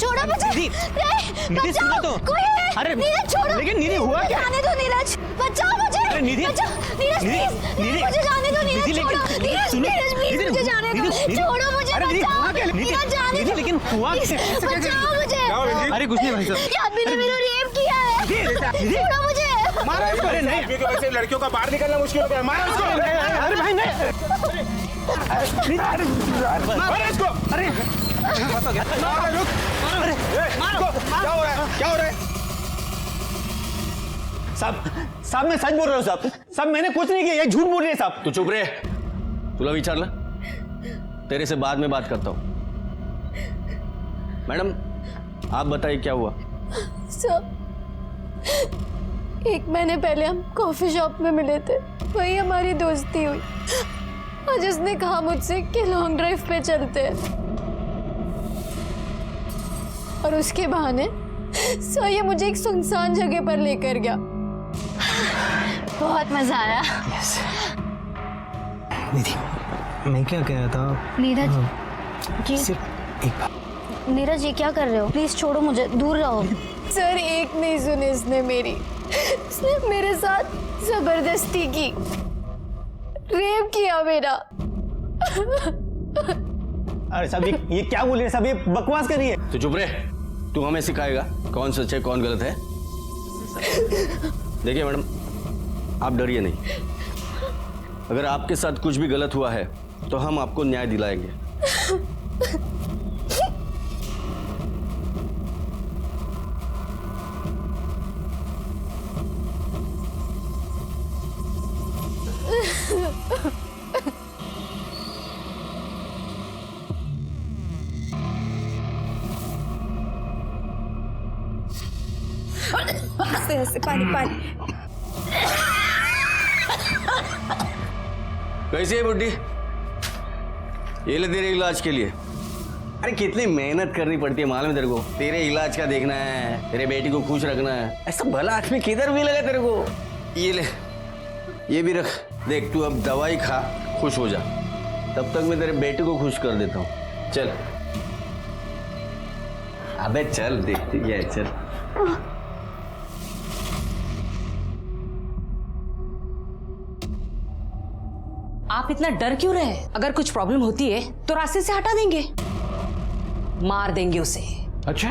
छोड़ो मुझे। निधि सुनो तो। कोई है? अरे नीरज छोड़ो। लेकिन निधि हुआ क्या? जाने दो नीरज, बचाओ मुझे। अरे निधि, नीरज प्लीज मुझे जाने दो। नीरज छोड़ो। नीरज प्लीज मुझे जाने दो। छोड़ो मुझे, बचाओ। नीरज जाने दो। लेकिन हुआ बचाओ मुझे। अरे कुछ नहीं भाई साहब, ये आदमी ने मेरा रेप किया है। छोड़ो मुझे। मारा इसको। अरे नहीं, की वजह से लड़कियों का बाहर निकलना मुश्किल हो गया। मारो इसको। अरे भाई नहीं, मारो इसको। अरे मारो, रुक। अरे क्या हो रहा है? क्या हो रहा है? साहब मैं सच बोल रहा हूँ साहब, मैंने कुछ नहीं किया, ये झूठ बोल रहे हैं साहब। तू चुप रहे, तुला विचारलं, तेरे से बाद में बात करता हूँ। मैडम आप बताइए क्या हुआ? सब 1 महीने पहले हम कॉफी शॉप में मिले थे, वही हमारी दोस्ती हुई। आज उसने कहा मुझसे कि लॉन्ग ड्राइव पे चलते हैं, और उसके बहाने सो ये मुझे एक सुनसान जगह पर लेकर गया। बहुत मजा आया। निधि मैं क्या कह रहा था? नीरज जी, सिर्फ एक बात। नीरज ये क्या कर रहे हो? प्लीज छोड़ो मुझे, दूर रहो। सर एक नहीं सुनी इसने मेरी, इसने मेरे साथ जबरदस्ती की, रेप किया मेरा। अरे साहब ये क्या बोल रहे हैं साहब, ये बकवास कर रही है। तू चुप रहे, तू हमें सिखाएगा कौन सच है कौन गलत है। देखिए मैडम आप डरिए नहीं, अगर आपके साथ कुछ भी गलत हुआ है तो हम आपको न्याय दिलाएंगे। ऐसे पानी पानी। कैसी है बुड्ढी? ये ले तेरे इलाज के लिए। अरे कितनी मेहनत करनी पड़ती है मालूम है तेरे को? तेरे इलाज का देखना है, तेरे बेटी को खुश रखना है, ऐसा भला आदमी किधर भी लगा तेरे को। ये ले, ये भी रख, देख तू अब दवाई खा, खुश हो जा, तब तक मैं तेरे बेटी को खुश कर देता हूँ। चल अबे चल, देखती है, चल। आप इतना डर क्यों रहे? अगर कुछ प्रॉब्लम होती है तो रास्ते से हटा देंगे, मार देंगे उसे। अच्छा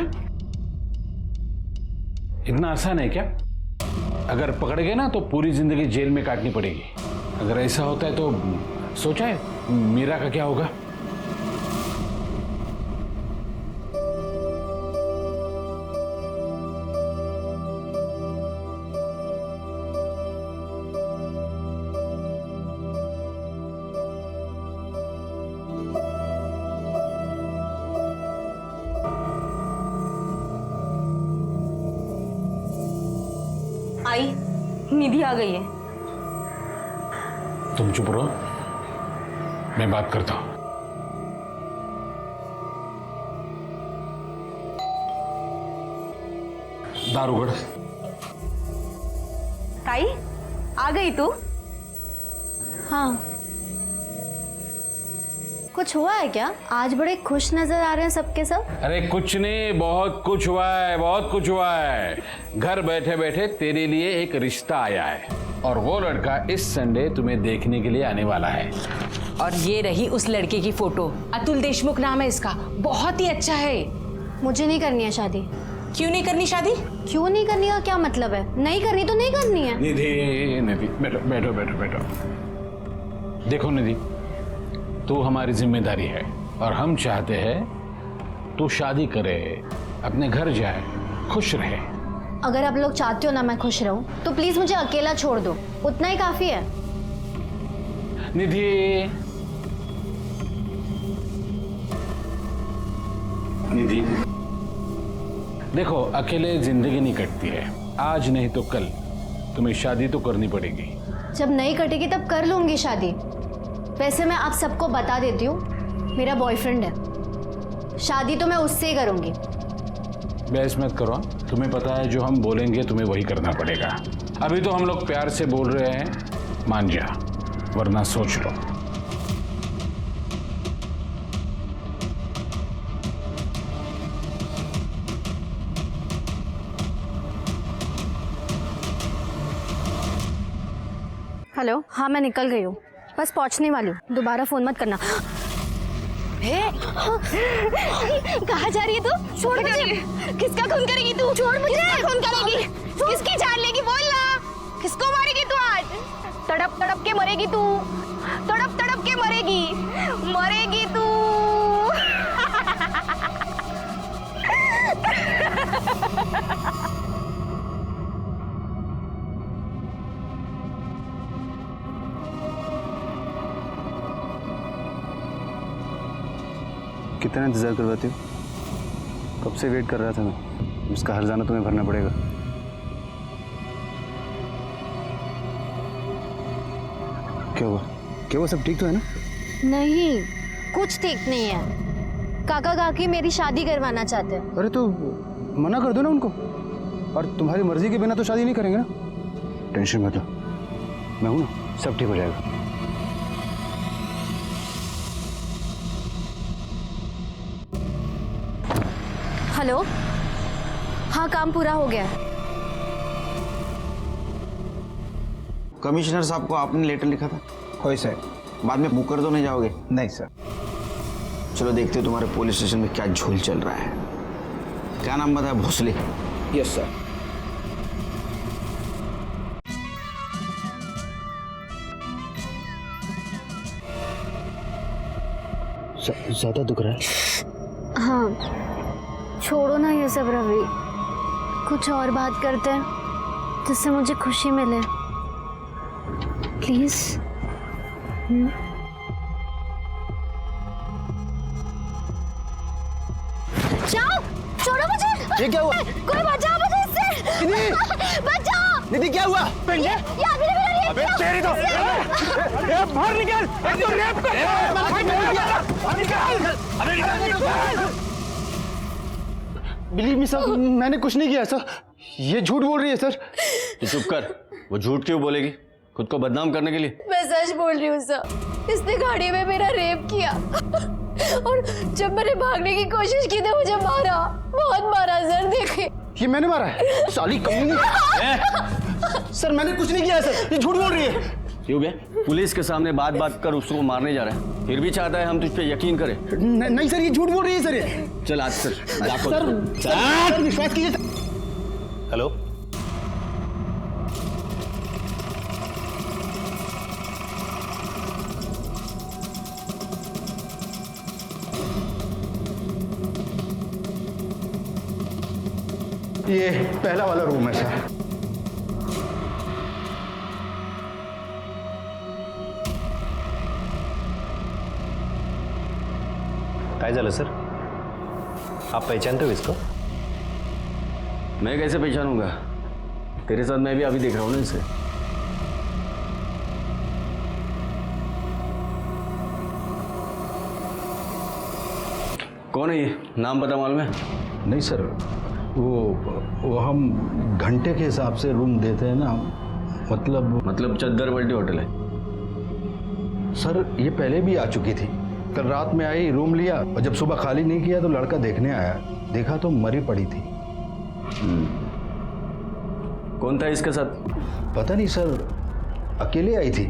इतना आसान है क्या? अगर पकड़ गए ना तो पूरी जिंदगी जेल में काटनी पड़ेगी। अगर ऐसा होता है तो सोचा है मीरा का क्या होगा? आई, निधि आ गई है। तुम चुप रहो, मैं बात करता हूं। दारूगढ़। ताई आ गई तू? हाँ, कुछ हुआ है क्या? आज बड़े खुश नजर आ रहे हैं सबके सब। अरे कुछ नहीं, बहुत कुछ हुआ है, बहुत कुछ हुआ है। घर बैठे बैठे तेरे लिए एक रिश्ता आया है, और वो लड़का इस संडे तुम्हें देखने के लिए आने वाला है। और ये रही उस लड़के की फोटो, अतुल देशमुख नाम है इसका, बहुत ही अच्छा है। मुझे नहीं करनी है शादी। क्यों नहीं करनी शादी? क्यों नहीं करनी का क्या मतलब है? नहीं करनी तो नहीं करनी है। निधि, निधि बैठो बैठो बैठो बैठो। देखो निधि, तू हमारी जिम्मेदारी है, और हम चाहते हैं तू शादी करे, अपने घर जाए, खुश रहे। अगर आप लोग चाहते हो ना मैं खुश रहूं, तो प्लीज मुझे अकेला छोड़ दो, उतना ही काफी है। निधि, निधि देखो, अकेले जिंदगी नहीं कटती है। आज नहीं तो कल तुम्हें शादी तो करनी पड़ेगी। जब नहीं कटेगी तब कर लूंगी शादी। वैसे मैं आप सबको बता देती हूँ, मेरा बॉयफ्रेंड है, शादी तो मैं उससे ही करूंगी। बहस मत करो, तुम्हें पता है जो हम बोलेंगे तुम्हें वही करना पड़ेगा। अभी तो हम लोग प्यार से बोल रहे हैं, मान जा, वरना सोच लो। हेलो, हाँ मैं निकल गई हूँ, बस पहुँचने वाली हूँ, दोबारा फोन मत करना। कहाँ जा रही है तू? छोड़ मुझे। किसका खून करेगी तू? छोड़ मुझे। किसका खून करेगी? किसकी जान लेगी? बोल ना। किसको मारेगी तू आज? तड़प तड़प के मरेगी तू। तड़प तड़प के मरेगी। मरेगी तू। कितना इंतजार करवाती हो? कब से वेट कर रहा था मैं। उसका हर्जाना तुम्हें भरना पड़ेगा। क्या हुआ? क्या हुआ? सब ठीक तो है ना? नहीं, कुछ ठीक नहीं है। काका काकी मेरी शादी करवाना चाहते हैं। अरे तो मना कर दो ना उनको। और तुम्हारी मर्जी के बिना तो शादी नहीं करेंगे ना। टेंशन मत लो, मैं हूं ना, सब ठीक हो जाएगा। हेलो, हाँ काम पूरा हो गया। कमिश्नर साहब को आपने लेटर लिखा था? होय सर। बाद में मुकर तो नहीं जाओगे? नहीं सर। चलो देखते हो तुम्हारे पुलिस स्टेशन में क्या झोल चल रहा है। क्या नाम बताया? भोसले। Yes sir. ज्यादा दुख रहा है? हाँ, छोड़ो ना ये सब रवि, कुछ और बात करते हैं जिससे मुझे खुशी मिले, प्लीज। जाओ, छोड़ो मुझे। ये क्या हुआ? कोई बचाओ मुझे इससे। बचाओ। दीदी क्या हुआ? ये आगे मेरा रेप अबे किया। तेरी तो बाहर निकल। तो रेप कर। बिलीव मी सर, मैंने कुछ नहीं किया सर। ये झूठ बोल रही है सर। तू चुप कर। वो झूठ क्यों बोलेगी? खुद को बदनाम करने के लिए? मैं सच बोल रही हूँ सर, इसने गाड़ी में मेरा रेप किया और जब मैंने भागने की कोशिश की तो मुझे मारा, बहुत मारा सर। देखे, ये मैंने मारा है? साली कमीनी। सर मैंने कुछ नहीं किया है सर, ये झूठ बोल रही है। क्यों बे? पुलिस के सामने बात बात कर उसको मारने जा रहे हैं, फिर भी चाहता है हम तुझ पे यकीन करें। नहीं सर, ये झूठ बोल रही है सर। ये चल आज सर सर विश्वास कीजिए। हेलो। ये पहला वाला रूम है सर। काय झालं सर? आप पहचानते हो इसको? मैं कैसे पहचानूंगा? तेरे साथ मैं भी अभी देख रहा हूँ ना इसे। कौन है ये? नाम पता मालूम है? नहीं सर, वो हम घंटे के हिसाब से रूम देते हैं ना, मतलब चद्दर बल्टी होटल है? सर ये पहले भी आ चुकी थी। कल रात में आई, रूम लिया और जब सुबह खाली नहीं किया तो लड़का देखने आया, देखा तो मरी पड़ी थी। कौन था इसके साथ? पता नहीं सर, अकेले आई थी।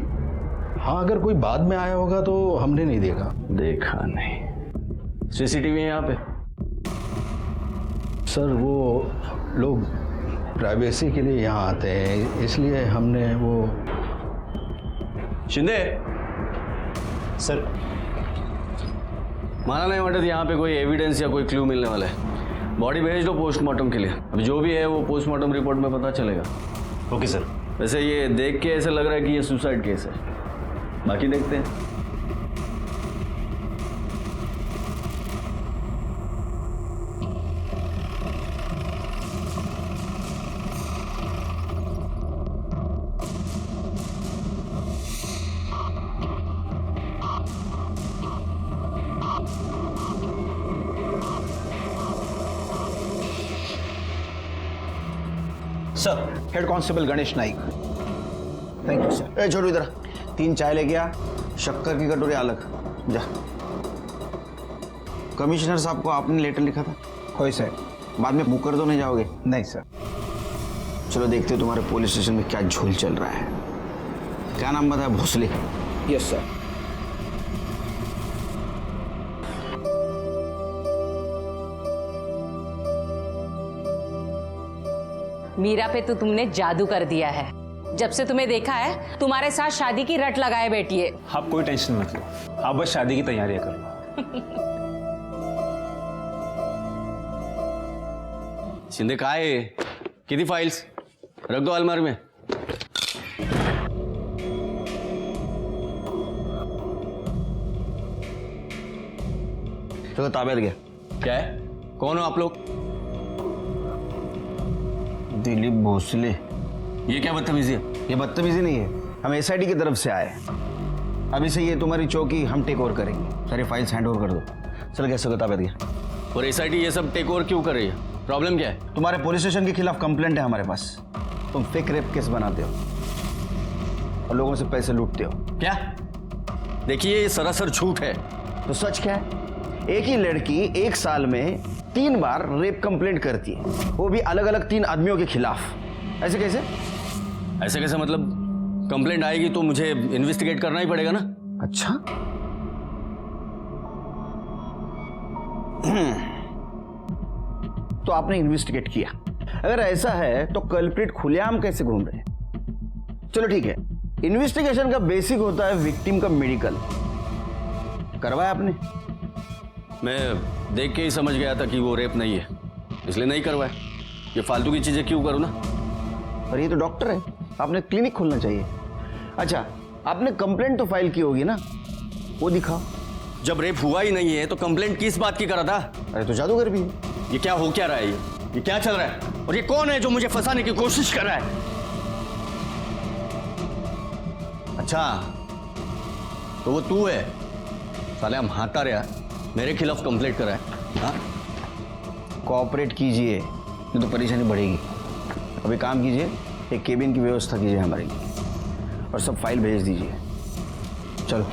हाँ, अगर कोई बाद में आया होगा तो हमने नहीं देखा। देखा नहीं? सीसीटीवी है यहाँ पे? सर वो लोग प्राइवेसी के लिए यहाँ आते हैं, इसलिए हमने वो। शिंदे सर माना नहीं वाटत यहाँ पे कोई एविडेंस या कोई क्लू मिलने वाला है। बॉडी भेज दो पोस्टमार्टम के लिए। अभी जो भी है वो पोस्टमार्टम रिपोर्ट में पता चलेगा। Okay sir. वैसे ये देख के ऐसा लग रहा है कि ये सुसाइड केस है, बाकी देखते हैं। Sir, head constable Ganesh Naik. Thank you sir. ए छोटू इधर 3 चाय लेके आ, शक्कर की कटोरी अलग। जा। कमिश्नर साहब को आपने लेटर लिखा था? होय सर। बाद में मुकर तो नहीं जाओगे? नहीं सर। चलो देखते हो तुम्हारे पुलिस स्टेशन में क्या झोल चल रहा है। क्या नाम बताया? भोसले। Yes sir. मीरा पे तो तुमने जादू कर दिया है। जब से तुम्हें देखा है तुम्हारे साथ शादी की रट लगाए बैठी है। आप कोई टेंशन मत लो, आप बस शादी की तैयारियां कर लो। शिंदे काय आहे? किती फाइल्स? रख दो अलमारी में। तो ताबेत घ्या। क्या है? कौन हो आप लोग? दिलीप भोसले। ये क्या बदतमीजी है? ये बदतमीजी नहीं है, हम एसआईटी की तरफ से आए हैं। अभी से ये तुम्हारी चौकी हम टेक ओवर करेंगे। सारी फाइल्स हैंड ओवर कर दो। चल कैसे होगा? ताबेत घ्या। और एसआईटी ये सब टेक ओवर क्यों कर रही है? प्रॉब्लम क्या है? तुम्हारे पुलिस स्टेशन के खिलाफ कंप्लेंट है हमारे पास। तुम फेक रेप केस बनाते हो और लोगों से पैसे लूटते हो। क्या? देखिए ये सरासर झूठ है। तो सच क्या है? एक ही लड़की एक साल में 3 बार रेप कंप्लेंट करती है, वो भी अलग अलग 3 आदमियों के खिलाफ। ऐसे कैसे? ऐसे कैसे मतलब? कंप्लेंट आएगी तो मुझे इन्वेस्टिगेट करना ही पड़ेगा ना। अच्छा, तो आपने इन्वेस्टिगेट किया। अगर ऐसा है तो कल्प्रिट खुलेआम कैसे घूम रहे हैं? चलो ठीक है, इन्वेस्टिगेशन का बेसिक होता है विक्टिम का मेडिकल। करवाया आपने? मैं देख के ही समझ गया था कि वो रेप नहीं है, इसलिए नहीं करवाया। ये फालतू की चीजें क्यों करूं ना। और ये तो डॉक्टर है, आपने क्लिनिक खोलना चाहिए। अच्छा, आपने कंप्लेंट तो फाइल की होगी ना, वो दिखाओ। जब रेप हुआ ही नहीं है तो कंप्लेंट किस बात की करा था? अरे तो जादूगर भी है। ये क्या हो क्या रहा है? ये क्या चल रहा है? और ये कौन है जो मुझे फंसाने की कोशिश कर रहा है? अच्छा, तो वो तू है? साले हम हाथा रहा मेरे खिलाफ कंप्लेंट करा है। हाँ? कोऑपरेट कीजिए, नहीं तो परेशानी बढ़ेगी। अभी काम कीजिए, एक केबिन की व्यवस्था कीजिए हमारे लिए और सब फाइल भेज दीजिए। चलो।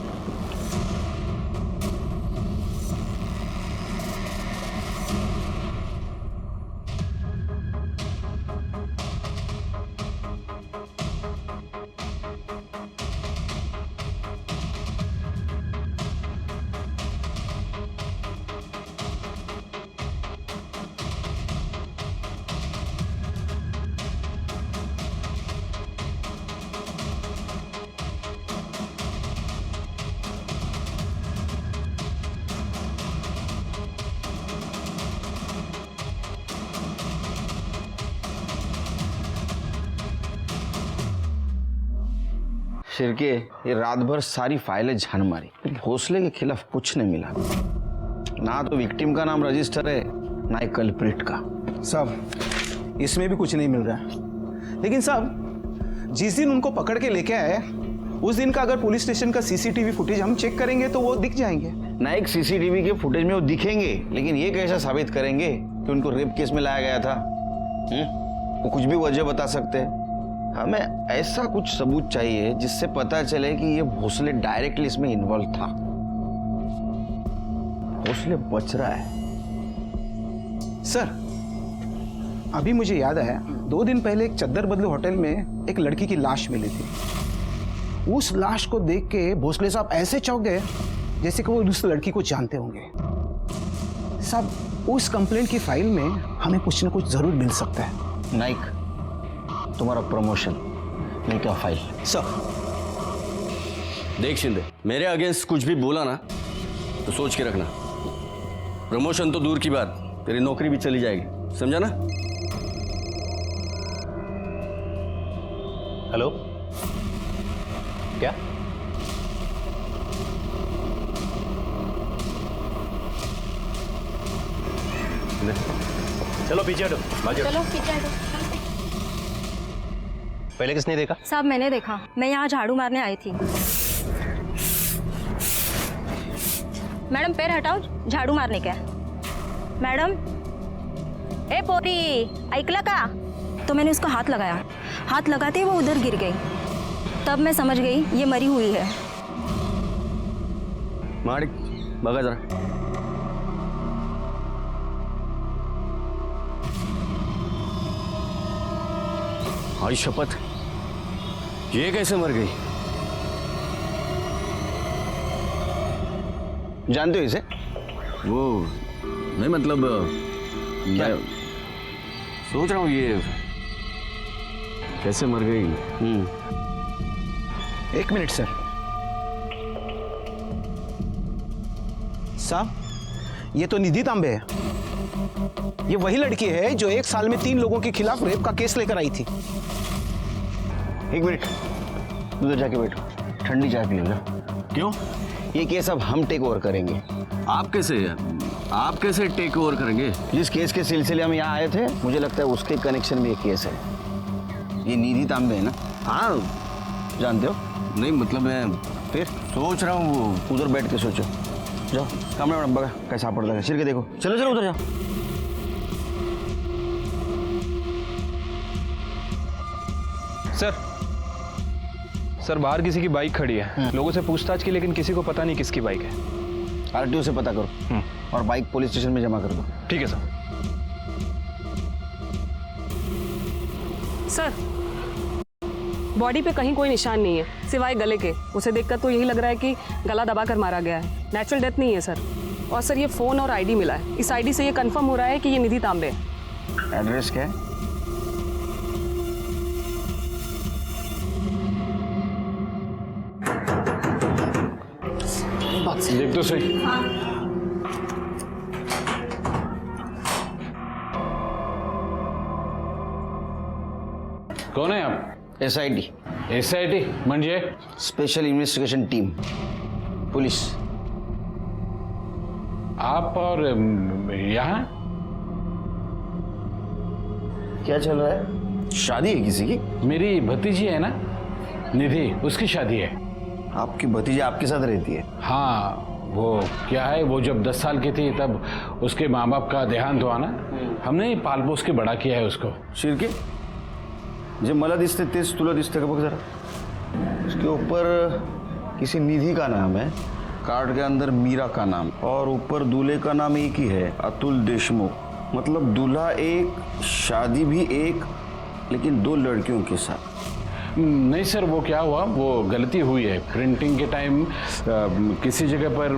शिरके, ये रात भर सारी फाइलें झान मारी, भोसले के खिलाफ कुछ नहीं मिला। ना तो विक्टिम का नाम रजिस्टर है, ना ही कल्प्रिट का। साहब इसमें भी कुछ नहीं मिल रहा है। लेकिन साहब जिस दिन उनको पकड़ के लेके आए उस दिन का अगर पुलिस स्टेशन का सीसीटीवी फुटेज हम चेक करेंगे तो वो दिख जाएंगे। ना एक सीसीटीवी के फुटेज में वो दिखेंगे, लेकिन ये कैसे साबित करेंगे कि उनको रेप केस में लाया गया था? वो कुछ भी वजह बता सकते हैं। हमें ऐसा कुछ सबूत चाहिए जिससे पता चले कि ये भोसले डायरेक्टली इसमें इन्वॉल्व था। भोसले बच रहा है। सर अभी मुझे याद आया, 2 दिन पहले एक चद्दर बदलू होटल में एक लड़की की लाश मिली थी। उस लाश को देख के भोसले साहब ऐसे चौंक गए जैसे कि वो उस लड़की को जानते होंगे। साहब उस कंप्लेंट की फाइल में हमें कुछ ना कुछ जरूर मिल सकता है। नाइक, तुम्हारा प्रमोशन नहीं क्या फाइल? सर देख शिंदे, मेरे अगेंस्ट कुछ भी बोला ना तो सोच के रखना। प्रमोशन तो दूर की बात, तेरी नौकरी भी चली जाएगी, समझा ना? हेलो, क्या? चलो पीछे हटो, भागो। चलो पीछे हटो। पहले किसने देखा? साहब मैंने देखा, मैं यहाँ झाड़ू मारने आई थी। मैडम पैर हटाओ, झाड़ू मारने का। मैडम, ए पोरी ऐकलं का? तो मैंने उसको हाथ लगाया, हाथ लगाते ही वो उधर गिर गई। तब मैं समझ गई ये मरी हुई है। माणिक बघा जरा। आई शपथ, ये कैसे मर गई? जानते हो इसे? वो नहीं मतलब मैं सोच रहा हूँ ये कैसे मर गई। एक मिनट सर। साहब, ये तो निधि तांबे है। ये वही लड़की है जो 1 साल में 3 लोगों के खिलाफ रेप का केस लेकर आई थी। एक मिनट, उधर जाके बैठो, ठंडी चाय पी लो। क्यों? ये केस अब हम टेक ओवर करेंगे। आप कैसे टेक ओवर करेंगे? जिस केस के सिलसिले हम यहाँ आए थे, मुझे लगता है उसके कनेक्शन में ये केस है। ये निधि तांबे है ना? हाँ। जानते हो? नहीं मतलब मैं फिर सोच रहा हूँ वो उधर बैठ के सोचो। जाओ कमरे में डब्बा कैसा पड़ता है, सिर के देखो। चलो चलो उधर जाओ। सर बाहर किसी की बाइक खड़ी है, लोगों से पूछताछ की, लेकिन किसी को पता नहीं किसकी बाइक है। आरटीओ से पता करो और बाइक पुलिस स्टेशन में जमा कर दो। ठीक है सर। सर, बॉडी पे कहीं कोई निशान नहीं है सिवाय गले के। उसे देखकर तो यही लग रहा है कि गला दबाकर मारा गया है, नेचुरल डेथ नहीं है सर। और सर ये फोन और आईडी मिला है, इस आईडी से ये कंफर्म हो रहा है कि ये निधि तांबे है। एड्रेस क्या है? देख तो सही। कौन है आप? SIT SIT म्हणजे? Special investigation team, police. आप और यहाँ क्या चल रहा है? शादी है किसी की? मेरी भतीजी है ना निधि, उसकी शादी है। आपकी भतीजी आपके साथ रहती है? हाँ, वो क्या है, वो जब 10 साल की थी तब उसके माँ बाप का देहांत हुआ ना, हमने पाल पोस के बड़ा किया है उसको। शिरके, जे मला दिसते तेच तुला दिसते का बघ जरा। उसके ऊपर किसी निधि का नाम है, कार्ड के अंदर मीरा का नाम, और ऊपर दूल्हे का नाम एक ही है, अतुल देशमुख। मतलब दूल्हा एक, शादी भी एक, लेकिन 2 लड़कियों के साथ। नहीं सर, वो क्या हुआ, वो गलती हुई है। प्रिंटिंग के टाइम किसी जगह पर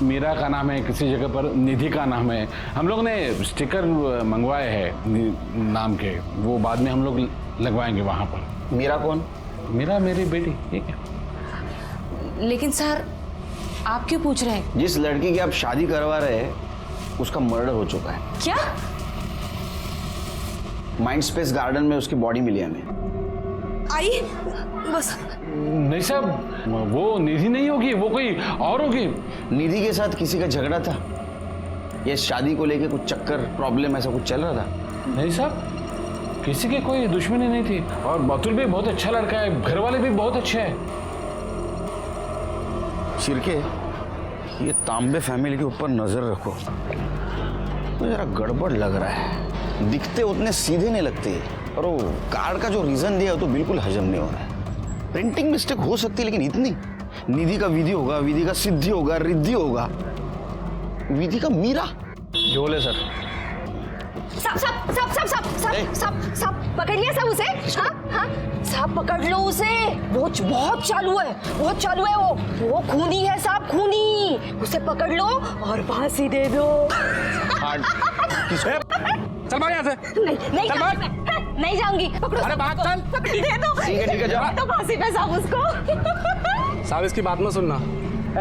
मीरा का नाम है, किसी जगह पर निधि का नाम है। हम लोग ने स्टिकर मंगवाए हैं नाम के, वो बाद में हम लोग लगवाएंगे वहाँ पर। मीरा कौन? मीरा मेरी बेटी। ठीक है। लेकिन सर आप क्यों पूछ रहे हैं? जिस लड़की की आप शादी करवा रहे हैं उसका मर्डर हो चुका है। क्या? माइंड स्पेस गार्डन में उसकी बॉडी मिली हमें। आई बस। नहीं साहब, वो निधि नहीं होगी, वो कोई और होगी। निधि के साथ किसी का झगड़ा था? ये शादी को लेके कुछ चक्कर, प्रॉब्लम ऐसा कुछ चल रहा था? नहीं साहब, किसी की कोई दुश्मनी नहीं थी। और अतुल भी बहुत अच्छा लड़का है, घर वाले भी बहुत अच्छे हैं। शिरके, ये तांबे फैमिली के ऊपर नजर रखो, तो जरा गड़बड़ लग रहा है। दिखते उतने सीधे नहीं लगते, और वो कार्ड का जो रीजन दिया तो बिल्कुल हजम नहीं हो रहा है। प्रिंटिंग मिस्टेक हो सकती है, लेकिन इतनी। निधि का विधि होगा, विधि का सिद्धि होगा, रिद्धि होगा, विधि का मीरा। जो बोले सर। सब पकड़ लिया सब उसे? हाँ हाँ, सब पकड़ लो उसे। वो बहुत चालू है, बहुत चालू है। वो खूनी है साहब, खूनी। उसे पकड़ लो और फांसी दे दो। चल भाग यहाँ से। नहीं चल भाग। नहीं जाऊंगी। पकड़ो। अरे भाग चल। दे दो। ठीक है जाओ। तो फांसी पे साहब उसको। साहब इसकी बात मत सुनना,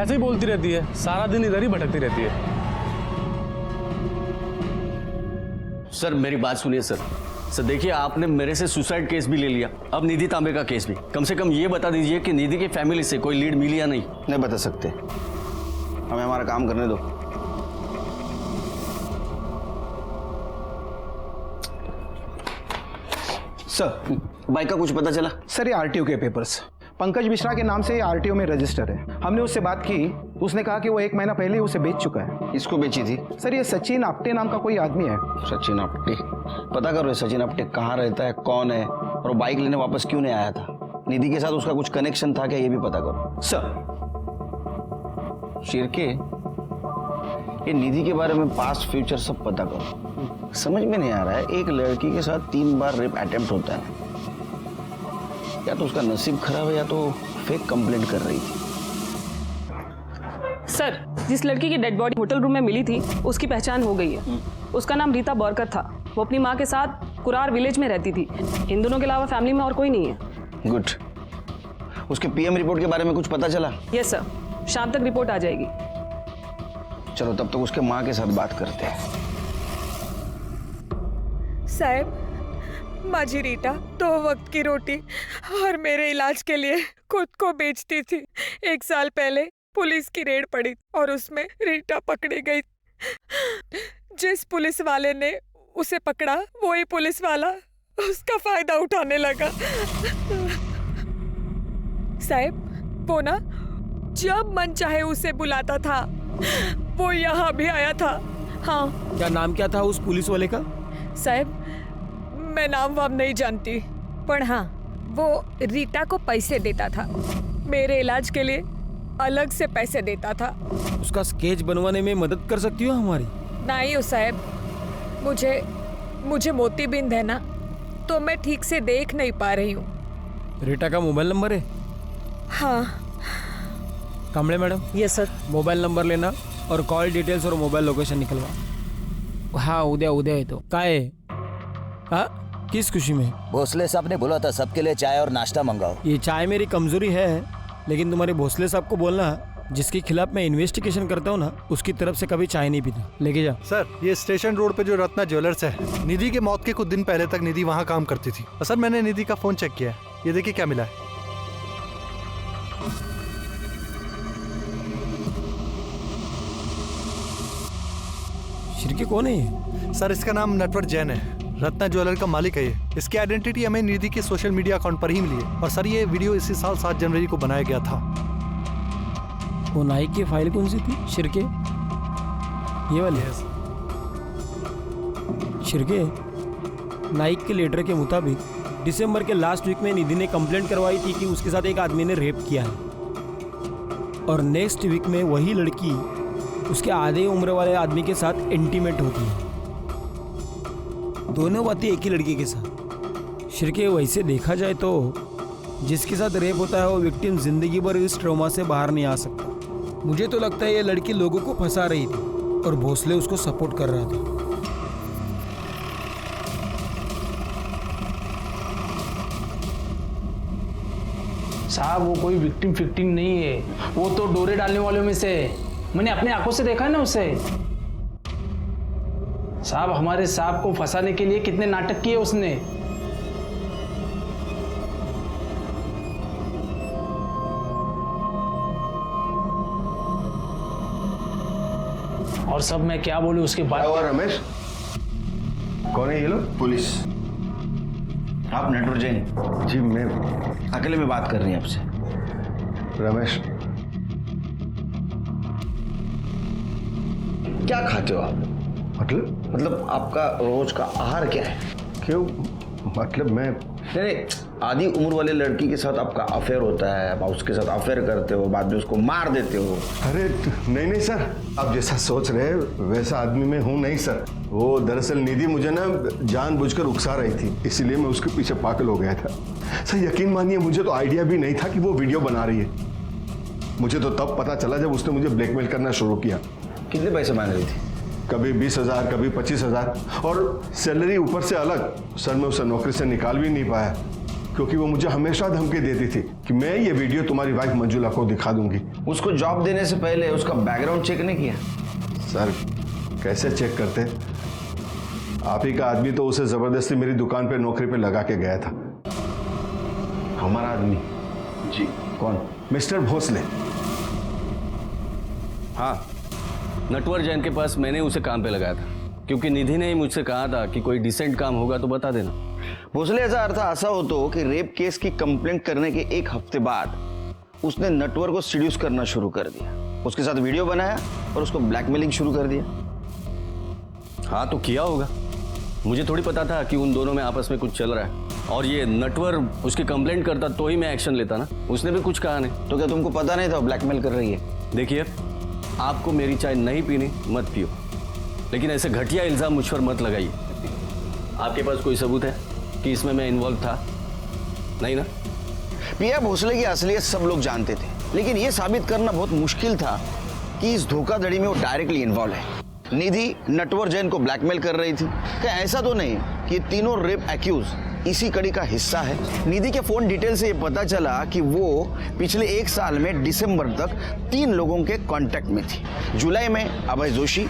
ऐसे ही बोलती रहती है, सारा दिन इधर ही भटकती रहती है। सर मेरी बात सुनिए सर। सर देखिए, आपने मेरे से सुसाइड केस भी ले लिया, अब निधि तांबे का केस भी। कम से कम ये बता दीजिए कि निधि की फैमिली से कोई लीड मिली या नहीं। नहीं बता सकते, हमें हमारा काम करने दो। सर, बाइक का कुछ पता चला? सर ये आरटीओ के पेपर्स, पंकज मिश्रा के नाम से आरटीओ में रजिस्टर है। हमने उससे बात की, उसने कहा कि वो 1 महीना पहले ही उसे बेच चुका है। इसको बेची थी? सर ये सचिन आपटे नाम का कोई आदमी है। सचिन आपटे? पता करो ये सचिन आपटे कहाँ रहता है, कौन है, और वो बाइक लेने वापस क्यों नहीं आया था। निधि के साथ उसका कुछ कनेक्शन था क्या, ये भी पता करो। सर शिरके, ये निधि के बारे में पास्ट फ्यूचर सब पता करो। समझ में नहीं आ रहा है, एक लड़की के साथ 3 बार रेप अटेम्प्ट होता है। या तो उसका नसीब खराब है, या तो फेक कंप्लेंट कर रही थी। सर जिस लड़की की डेड बॉडी होटल रूम में मिली थी उसकी पहचान हो गई है। उसका नाम रीता बोरकर था। वो अपनी माँ के साथ कुरार विलेज में रहती थी। इन दोनों के अलावा फैमिली में और कोई नहीं है। गुड। उसके पीएम रिपोर्ट के बारे में कुछ पता चला? यस सर, शाम तक रिपोर्ट आ जाएगी। चलो तब तक उसके माँ के साथ बात करते हैं। साहब, माझी रीटा 2 वक्त की रोटी और मेरे इलाज के लिए खुद को बेचती थी। 1 साल पहले पुलिस की रेड पड़ी और उसमें रीटा पकड़ी गई। जिस पुलिस वाले ने उसे पकड़ा वही पुलिस वाला उसका फायदा उठाने लगा। साहब, वो ना जब मन चाहे उसे बुलाता था। वो यहाँ भी आया था। हाँ। क्या नाम क्या था उस पुलिस वाले का? साहब, मैं नाम वाम नहीं जानती, पर हाँ, वो रीटा को पैसे देता था। मेरे इलाज के लिए अलग से पैसे देता था। उसका स्केच बनवाने में मदद कर सकती हो हमारी? नहीं हो साहब, मुझे मोतीबिंद है ना, तो मैं ठीक से देख नहीं पा रही हूँ। रीटा का मोबाइल नंबर है? हाँ। Kamble madam. Yes sir. Mobile number लेना और कॉल डिटेल्स और मोबाइल लोकेशन निकलवा। हाँ, उद्या है तो काय है? हाँ, किस खुशी में? भोसले साहब ने बोला था सबके लिए चाय और नाश्ता मंगाओ। ये चाय मेरी कमजोरी है, लेकिन तुम्हारे भोसले साहब को बोलना जिसके खिलाफ मैं इन्वेस्टिगेशन करता हूँ ना, उसकी तरफ से कभी चाय नहीं पीता। लेके जा। सर, ये स्टेशन रोड पे जो रत्ना ज्वेलर्स है, निधि के मौत के कुछ दिन पहले तक निधि वहाँ काम करती थी। सर, मैंने निधि का फोन चेक किया है, ये देखिए क्या मिला है। शिर्के कौन है ये? सर, इसका नाम नटवर जैन है। रत्ना ज्वेलर का मालिक है ये। इसकी आइडेंटिटी हमें निधि के सोशल मीडिया अकाउंट पर ही मिली है। और सर, ये वीडियो इसी साल 7 जनवरी को बनाया गया था। वो नाइक की फाइल कौन सी थी? शिर्के, ये वाली? शिर्के, नाइक के लेटर के मुताबिक दिसंबर के लास्ट वीक में निधि ने कंप्लेंट करवाई थी कि उसके साथ एक आदमी ने रेप किया है। और नेक्स्ट वीक में वही लड़की उसके आधे उम्र वाले आदमी के साथ इंटीमेट होती है। दोनों बातें एक ही लड़की के साथ। शिर्के, वैसे देखा जाए तो जिसके साथ रेप होता है वो विक्टिम जिंदगी भर इस ट्रॉमा से बाहर नहीं आ सकता। मुझे तो लगता है ये लड़की लोगों को फंसा रही थी और भोसले उसको सपोर्ट कर रहा था। साहब, वो कोई विक्टिम फिक्टिम नहीं है, वो तो डोरे डालने वालों में से है। मैंने अपने आंखों से देखा है ना उसे। साहब, हमारे साहब को फंसाने के लिए कितने नाटक किए उसने। और सब मैं क्या बोलूं उसके बाद। और रमेश, कौन है ये लोग? पुलिस। आप नटवर जैन? जी, मैं अकेले में बात कर रही हैं आपसे। रमेश, क्या खाते हो आप? मतलब आपका रोज का आहार क्या है? क्यों? मतलब मैं नहीं, आधी उम्र वाले लड़की के साथ आपका अफेयर होता है, आप उसके साथ अफेयर करते हो, बाद में उसको मार देते हो। अरे नहीं सर, आप जैसा सोच रहे हैं वैसा आदमी मैं हूँ नहीं सर। वो दरअसल निधि मुझे ना जानबूझकर उकसा रही थी, इसलिए मैं उसके पीछे पागल हो गया था। सर यकीन मानिए, मुझे तो आइडिया भी नहीं था कि वो वीडियो बना रही है। मुझे तो तब पता चला जब उसने मुझे ब्लैकमेल करना शुरू किया। कितने पैसे मांग रही थी? कभी 20,000, कभी 25,000 और सैलरी ऊपर से अलग। सर मैं उसे नौकरी से निकाल भी नहीं पाया, क्योंकि वो मुझे हमेशा धमकी देती थी कि मैं ये वीडियो तुम्हारी वाइफ मंजुला को दिखा दूंगी। उसको जॉब देने से पहले उसका बैकग्राउंड चेक नहीं किया? सर कैसे चेक करते? आप ही का आदमी तो उसे जबरदस्ती मेरी दुकान पे नौकरी पे लगा के गया था। हमारा आदमी? जी। कौन? मिस्टर भोसले। हाँ, नटवर जैन के पास मैंने उसे काम पे लगाया था, क्योंकि निधि ने ही मुझसे कहा था कि कोई डिसेंट काम होगा तो बता देना। भोसले, ऐसा अर्थ ऐसा हो तो कि रेप केस की कंप्लेंट करने के 1 हफ्ते बाद उसने नटवर को सीड्यूस करना शुरू कर दिया, उसके साथ वीडियो बनाया और उसको ब्लैकमेलिंग शुरू कर दिया। हाँ तो किया होगा, मुझे थोड़ी पता था कि उन दोनों में आपस में कुछ चल रहा है। और ये नटवर उसकी कंप्लेंट करता तो ही मैं एक्शन लेता ना, उसने भी कुछ कहा नहीं। तो क्या तुमको पता नहीं था ब्लैकमेल कर रही है? देखिए, आपको मेरी चाय नहीं पीनी मत पियो, लेकिन ऐसे घटिया इल्जाम मुझ पर मत लगाइए। आपके पास कोई सबूत है कि इसमें मैं इन्वॉल्व था? नहीं ना? पिया भोसले की असलियत सब लोग जानते थे, लेकिन यह साबित करना बहुत मुश्किल था कि इस धोखाधड़ी में वो डायरेक्टली इन्वॉल्व है। निधि नटवर जैन को ब्लैकमेल कर रही थी। क्या ऐसा तो नहीं कि तीनों रेप एक्यूज इसी कड़ी का हिस्सा है? निधि के फोन डिटेल से ये पता चला कि वो पिछले 1 साल में दिसंबर तक 3 लोगों के कांटेक्ट में थी। जुलाई में अभय जोशी,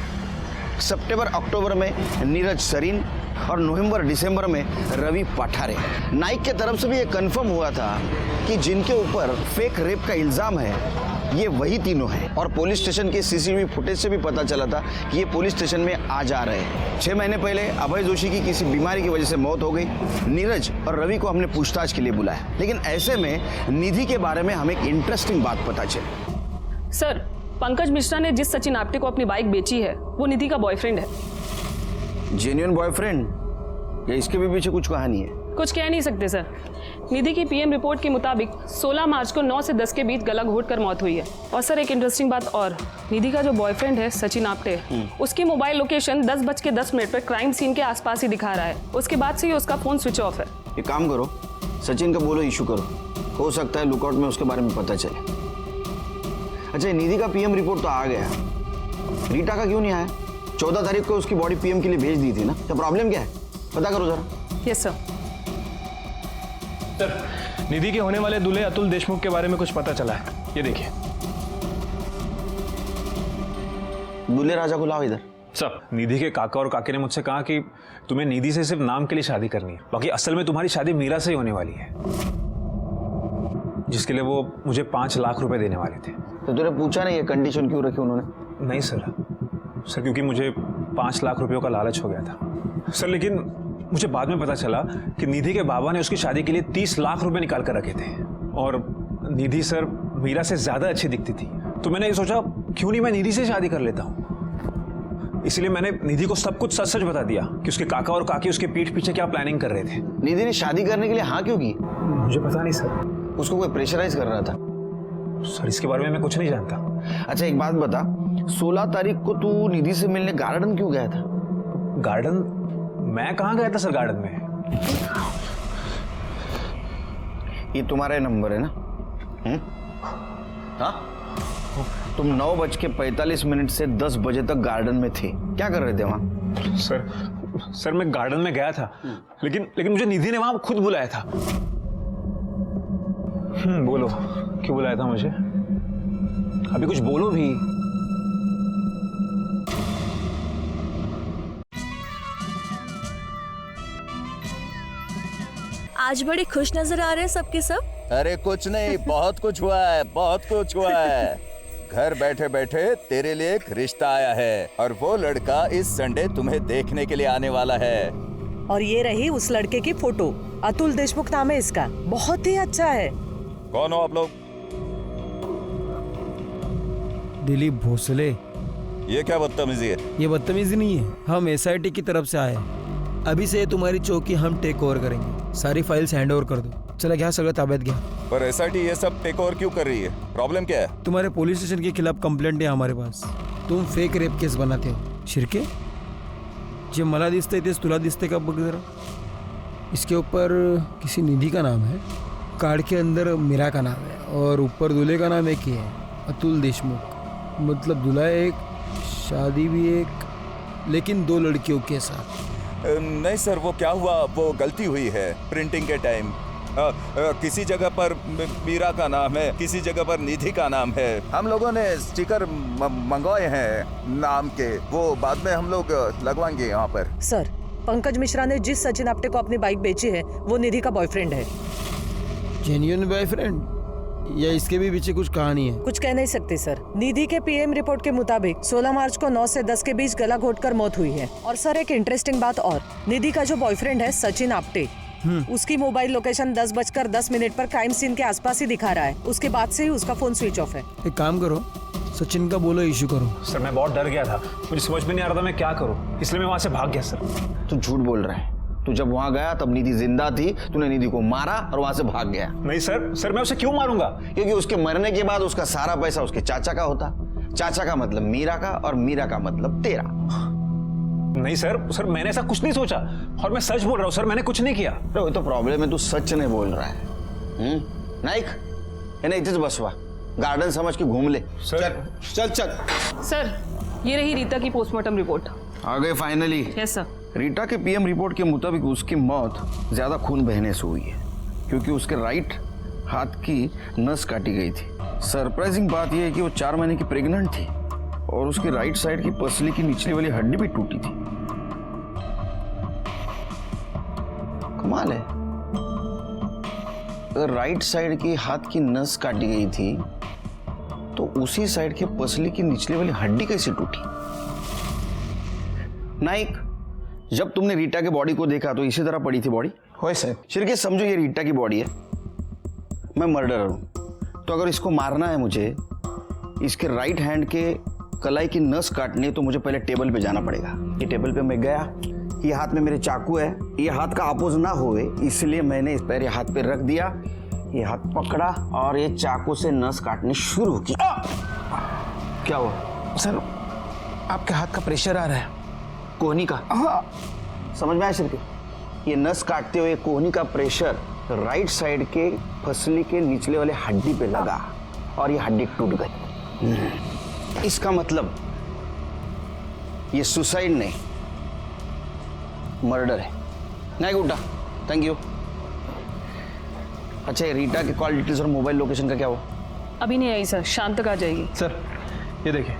सितंबर अक्टूबर में नीरज सरीन और नवंबर दिसंबर में रवि पठारे। नाइक के तरफ से भी ये कंफर्म हुआ था कि जिनके ऊपर फेक रेप का इल्जाम है ये वही तीनों हैं। और पुलिस स्टेशन के सीसीटीवी फुटेज से भी पता चला था कि ये पुलिस स्टेशन में आ जा रहे हैं। 6 महीने पहले अभय जोशी की किसी बीमारी की वजह से मौत हो गई। नीरज और रवि को हमने पूछताछ के लिए बुलाया, लेकिन ऐसे में निधि के बारे में हमें एक इंटरेस्टिंग बात पता चली। सर, पंकज मिश्रा ने जिस सचिन आप्टे को अपनी बाइक बेची है वो निधि का बॉयफ्रेंड है। जेन्युइन बॉयफ्रेंड या इसके भी पीछे कुछ कहानी है? कुछ कह नहीं सकते सर। निधि की पीएम रिपोर्ट के मुताबिक 16 मार्च को 9 से 10 के बीच गला घोटकर मौत हुई है। और सर एक इंटरेस्टिंग बात और, निधि का जो बॉयफ्रेंड है सचिन आप्टे, उसकी मोबाइल लोकेशन 10:10 पर क्राइम सीन के आसपास ही दिखा रहा है। उसके बाद से ही उसका फोन स्विच ऑफ है। एक काम करो, सचिन का बोलो इशू करो, हो सकता है लुकआउट में उसके बारे में पता चले। अच्छा, निधि का पीएम रिपोर्ट तो आ गया, रीटा का क्यों नहीं आया? 14 तारीख को उसकी बॉडी पीएम के लिए भेज दी थी ना, तो प्रॉब्लम क्या है? पता करो जरा। Yes sir. सर, निधि के होने वाले दूल्हे अतुल देशमुख के बारे में कुछ पता चला है, ये देखिए। दूल्हे राजा को लाओ इधर। सर, निधि के काका और काके ने मुझसे कहा कि तुम्हें निधि से सिर्फ नाम के लिए शादी करनी है, बाकी असल में तुम्हारी शादी मीरा से ही होने वाली है, जिसके लिए वो मुझे 5 लाख रुपए देने वाले थे। तो तूने पूछा नहीं ये कंडीशन क्यों रखी उन्होंने? नहीं सर, क्योंकि मुझे 5 लाख रुपयों का लालच हो गया था सर। लेकिन मुझे बाद में पता चला कि निधि के बाबा ने उसकी शादी के लिए 30 लाख रुपए निकाल कर रखे थे। और निधि सर मीरा से ज्यादा अच्छी दिखती थी, तो मैंने ये सोचा क्यों नहीं मैं निधि से शादी कर लेता हूँ। इसलिए मैंने निधि को सब कुछ सच सच बता दिया कि उसके काका और काकी उसके पीठ पीछे क्या प्लानिंग कर रहे थे। निधि ने शादी करने के लिए हाँ क्यों की? मुझे पता नहीं सर। उसको कोई प्रेशराइज कर रहा था? सर इसके बारे में मैं कुछ नहीं जानता। अच्छा एक बात बता, 16 तारीख को तू निधि से मिलने गार्डन क्यों गया था? गार्डन? मैं कहाँ गया था सर गार्डन में? ये तुम्हारा नंबर है ना? हाँ? तुम 9:45 से 10 बजे तक गार्डन में थे, क्या कर रहे थे वहां? सर मैं गार्डन में गया था, लेकिन मुझे निधि ने वहां खुद बुलाया था। बोलो क्यों बुलाया था मुझे? अभी कुछ बोलो भी। आज बड़े खुश नजर आ रहे हैं सबके सब। अरे कुछ नहीं, बहुत कुछ हुआ है, बहुत कुछ हुआ है। घर बैठे बैठे तेरे लिए एक रिश्ता आया है और वो लड़का इस संडे तुम्हें देखने के लिए आने वाला है। और ये रही उस लड़के की फोटो, अतुल देशमुख नाम है इसका, बहुत ही अच्छा है। कौन हो आप लोग? दिलीप भोसले। ये क्या बदतमीजी है? ये बदतमीजी नहीं है, हम SIT की तरफ से आए हैं। अभी से तुम्हारी चौकी हम टेक ओवर करेंगे, सारी फाइल्स हैंड ओवर कर दो। चला गया सगळं ताब्यात घ्या। पर SIT ये सब टेक ओवर क्यों कर रही है? प्रॉब्लम क्या है? तुम्हारे पुलिस स्टेशन के खिलाफ कंप्लेंट है हमारे पास। तुम फेक रेप केस बनाते हो। शिर्के, जे मला दिसतंय तेच तुला दिसते का बघ जरा। इसके ऊपर किसी निधि का नाम है, कार्ड के अंदर मीरा का नाम है और ऊपर दूल्हे का नाम एक ही है, अतुल देशमुख। मतलब दूल्हा एक, शादी भी एक, लेकिन 2 लड़कियों के साथ। नहीं सर, वो क्या हुआ, वो गलती हुई है प्रिंटिंग के टाइम। किसी जगह पर मीरा का नाम है, किसी जगह पर निधि का नाम है। हम लोगों ने स्टिकर मंगवाए हैं नाम के, वो बाद में हम लोग लगवाएंगे यहाँ पर। सर, पंकज मिश्रा ने जिस सचिन आप्टे को अपनी बाइक बेची है वो निधि का बॉयफ्रेंड है। जेन्युइन बॉयफ्रेंड या इसके भी पीछे कुछ कहानी है? कुछ कह नहीं सकते सर। निधि के पीएम रिपोर्ट के मुताबिक 16 मार्च को 9 से 10 के बीच गला घोटकर मौत हुई है। और सर एक इंटरेस्टिंग बात और, निधि का जो बॉयफ्रेंड है सचिन आप्टे, उसकी मोबाइल लोकेशन 10:10 पर क्राइम सीन के आसपास ही दिखा रहा है। उसके बाद से ही उसका फोन स्विच ऑफ है। एक काम करो, सचिन का बोलो इशू करो। सर मैं बहुत डर गया था, मुझे समझ में नहीं आ रहा था मैं क्या करूं, इसलिए मैं वहां से भाग गया सर। तू झूठ बोल रहा है। तू जब वहां गया तब निधि जिंदा थी, तूने निधि को मारा और वहां से भाग गया। नहीं सर मैं उसे क्यों मारूंगा? क्योंकि उसके मरने के बाद उसका सारा पैसा उसके चाचा का होता। चाचा का मतलब मीरा का और मीरा का मतलब तेरा। नहीं सर मैंने ऐसा कुछ नहीं सोचा और मैं सच बोल रहा हूँ सर, मैंने कुछ नहीं किया। तो प्रॉब्लम है, तू सच नहीं बोल रहा है। नाईक, इन्हें इथेच बसवा, गार्डन समझ के घूम ले। चल चल चल। सर ये रही रीता की पोस्टमार्टम रिपोर्ट। आ गए फाइनली। Yes sir. रीटा के पीएम रिपोर्ट के मुताबिक उसकी मौत ज्यादा खून बहने से हुई है क्योंकि उसके राइट हाथ की नस काटी गई थी। सरप्राइजिंग बात यह है कि वो 4 महीने की प्रेग्नेंट थी और उसकी राइट साइड की पसली की निचली वाली हड्डी भी टूटी थी। कमाल है, अगर राइट साइड की हाथ की नस काटी गई थी तो उसी साइड की पसली की निचली वाली हड्डी कैसे टूटी? नाइक, जब तुमने रीटा के बॉडी को देखा तो इसी तरह पड़ी थी बॉडी? होए सर। शिरके समझो ये रीटा की बॉडी है, मैं मर्डरर हूं, तो अगर इसको मारना है मुझे, इसके राइट हैंड के कलाई की नस काटनी है तो मुझे पहले टेबल पे जाना पड़ेगा। ये टेबल पे मैं गया, ये हाथ में मेरे चाकू है, ये हाथ का अपोज ना होए इसलिए मैंने इस पैर ये हाथ पे रख दिया, ये हाथ पकड़ा और ये चाकू से नस काटनी शुरू की। क्या हुआ? सर आपके हाथ का प्रेशर आ रहा है। कोहनी का? समझ में आया शिरके? ये नस काटते हुए कोहनी का प्रेशर राइट साइड के फसली के निचले वाले हड्डी पे लगा और ये हड्डी टूट गई। इसका मतलब ये सुसाइड नहीं, मर्डर है। नहीं गुड्डा, थैंक यू। अच्छा, रीटा के कॉल डिटेल्स और मोबाइल लोकेशन का क्या हुआ? अभी नहीं आई सर, शाम तक आ जाएगी। सर ये देखिए,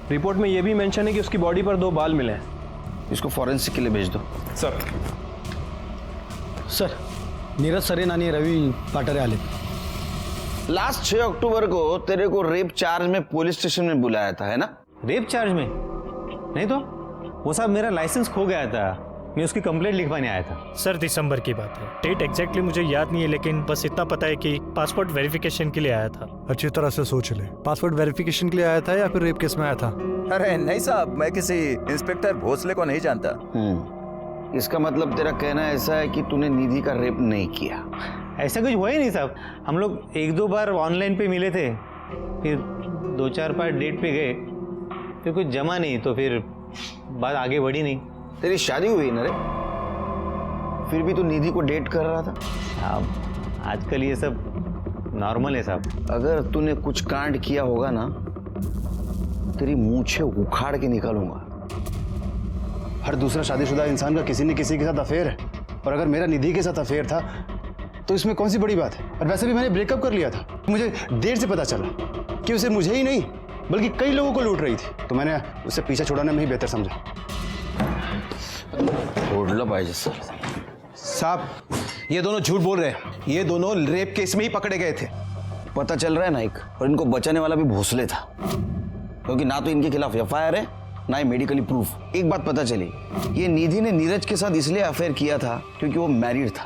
रिपोर्ट में ये भी मेंशन है कि उसकी बॉडी पर 2 बाल मिले हैं। इसको फॉरेंसिक के लिए भेज दो। सर। सर नीरज सरेन आणि रवि पाटरे आले। लास्ट 6 अक्टूबर को तेरे को रेप चार्ज में पुलिस स्टेशन में बुलाया था, है ना? रेप चार्ज में? नहीं तो वो साहब मेरा लाइसेंस खो गया था, मैं उसकी कंप्लेंट लिखवाने आया था। सर दिसंबर की बात है, डेट एग्जैक्टली मुझे याद नहीं है, लेकिन बस इतना पता है कि पासपोर्ट वेरिफिकेशन के लिए आया था। अच्छी तरह से सोच ले, पासपोर्ट वेरिफिकेशन के लिए आया था या फिर रेप केस में आया था? अरे नहीं साहब, मैं किसी इंस्पेक्टर भोसले को नहीं जानता। इसका मतलब तेरा कहना ऐसा है कि तूने निधि का रेप नहीं किया? ऐसा कुछ हुआ ही नहीं साहब, हम लोग 1-2 बार ऑनलाइन पे मिले थे, फिर 2-4 बार डेट पे गए, फिर कुछ जमा नहीं तो फिर बात आगे बढ़ी नहीं। तेरी शादी हुई ना रे, फिर भी तू निधि को डेट कर रहा था? साहब आजकल ये सब नॉर्मल है साहब। अगर तूने कुछ कांड किया होगा ना, तेरी मूंछें उखाड़ के निकालूंगा। हर दूसरा शादीशुदा इंसान का किसी न किसी के साथ अफेयर है, और अगर मेरा निधि के साथ अफेयर था तो इसमें कौन सी बड़ी बात है? और वैसे भी मैंने ब्रेकअप कर लिया था, मुझे देर से पता चला कि उसे मुझे ही नहीं बल्कि कई लोगों को लूट रही थी, तो मैंने उसे पीछे छुड़ाने में ही बेहतर समझा। साहब ये दोनों झूठ बोल रहे हैं, ये दोनों रेप केस में ही पकड़े गए थे। पता चल रहा है नाइक, और इनको बचाने वाला भी भोसले था, क्योंकि ना तो इनके खिलाफ एफआईआर है ना ही मेडिकली प्रूफ। एक बात पता चली, ये निधि ने नीरज के साथ इसलिए अफेयर किया था क्योंकि वो मैरिड था